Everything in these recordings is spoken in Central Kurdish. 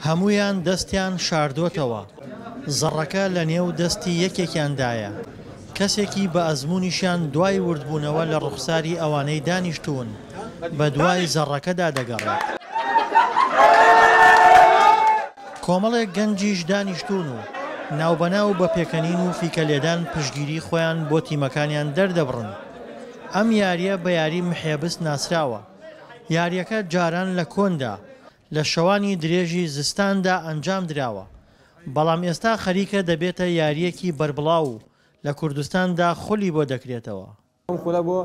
هەموویان دەستیان شاردۆتەوە، زەڕەکە لە نێو دەستی یەکێکیاندایە. کەسێکی بە ئەزموونیشان دوای وردبوونەوە لە ڕوخساری ئەوانەی دانیشتوون بە دوای زەڕەکەدا دەگەڕێت. کۆمەڵێک گەنجیش دانیشتون و ناوبەناو بە پێکەنین و فیکەلێدان پشگیری خۆیان بۆ تیمەکانیان دەردەبڕن. ئەم یاریە بە یاری محێبس ناسراوە. یاریەکە جاران لە کۆندا لە شەوانی درێژی زستاندا ئەنجام درراوە، بەڵام ئێستا خەریکە دەبێتە یاریەکی بەربڵاو لە کوردستاندا خولی بۆ دەکرێتەوە. ئەم خولە بۆ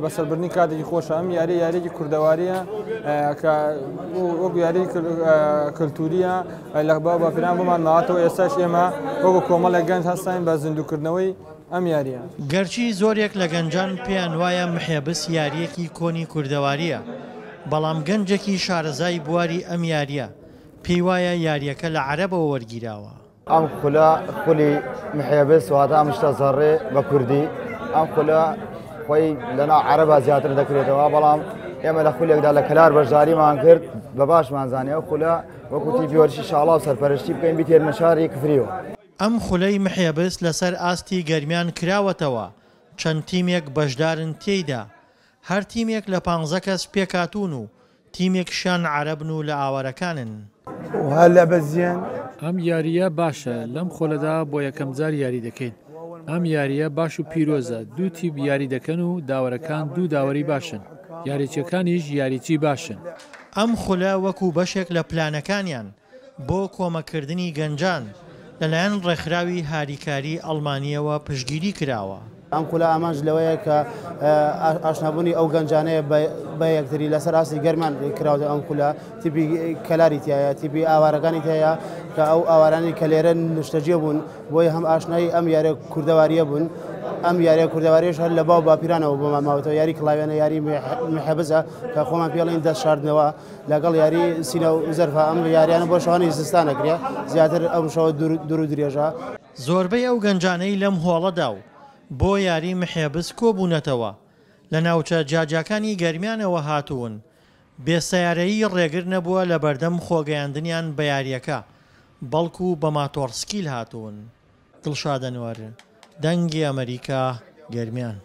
بەسەربردنی کاتێکی خۆشە. ئەم یاریێکی کوردەواریە کە وەکو یاری کللتوریە لە بەپیران بۆمان ماواتەوە. ئێستاش ئێمە وەکو کۆمەڵێک گەنج هەستین بە زیندووکردنەوەی ئەم یاریە. گەرچی زۆرێک لە گەنجان پێیان وایە محێبس یاریەکی کۆنی کوردەواریە، بەڵام گەنجێکی شارەزای بواری ئەم یاریە پێی وایە یاریەکە لە عەرەبەوە وەرگیراوە. ئەم خولە خولی محێبس واتە ئەم شتە زەڕێ بە کوردی. ئەم خولە خۆی لەناو عەرەبا زیاتر دەکرێتەوە، بەڵام ئێمە لە خولێکدا لە کەلار بەشداریمان کرد بە باشمان زانێ. ئەو خولە وەکو تیپی وەرشی شاڵا و سەرپەرشتی بکەین بیتێنە شاری کفریوە. ئەم خولەی محێبس لەسەر ئاستی گەرمیان کراوەتەوە. چەند تیمێک بەشدارن تێیدا. هەر تیمێک لە 15 کەس پێکاتون و تیمێکشان عەرەبن و لە ئاوارەکانن. وهلا بەزیێن ئەم یاریە باشە. لەم خۆلەدا بۆ یەکەم جار یاری دەکەین. ئەم یاریە باش و پیرۆزە. دوو تیپ یاری دەکەن و داوەرەکان دوو داوەری باشن. یاریچەکانیش یاریچی باشن. ئەم خولە وەکو بەشێک لە پلانەکانیان بۆ کۆمەکردنی گەنجان لەلایەن ڕێکخراوی هاریکاری ئەڵمانیەوە پشگیری کراوە. ئەم خولە ئامانج لەوەیە کە ئاشنابوونی ئەو گەنجانەیە بە یەکتری لەسەر ئاستی گەرمان کراوە. ئەم خولە تیپی کەلاری تایە، تیپی ئاوارەکانی تەیە کە ئەو ئاوارانی کە لێرە نیشتەجێ بوون بۆی هەم ئاشنایی ئەم یاریە کوردەواریە بوون. ئەم یاریە کوردەواریش هەر لە باو باپیرانەوە بۆمان ماوەتەوە. یاری کڵاوێنە یاری محێبزە کە خۆمان پێڵین دەست شاردنەوە لەگەڵ یاری سینە و زەرفە. ئەم یاریانە بۆ شەوانی زستان ئەکرێ، زیاتر ئەم شەوە دوور و درێژە. زۆربەی ئەو گەنجانەی لەم هۆڵەدا و بۆ یاری محێبس کۆبوونەتەوە لە ناوچە جاجاکانی گەرمیانەوە هاتوون. بێسەیارەیی ڕێگر نەبووە لە بەردەم خۆگەیاندنیان بە یاریەکە، بەڵکو بە ماتۆڕسکیل هاتوون. دڵشاد ئەنوەر، دەنگی ئەمریکا، گەرمیان.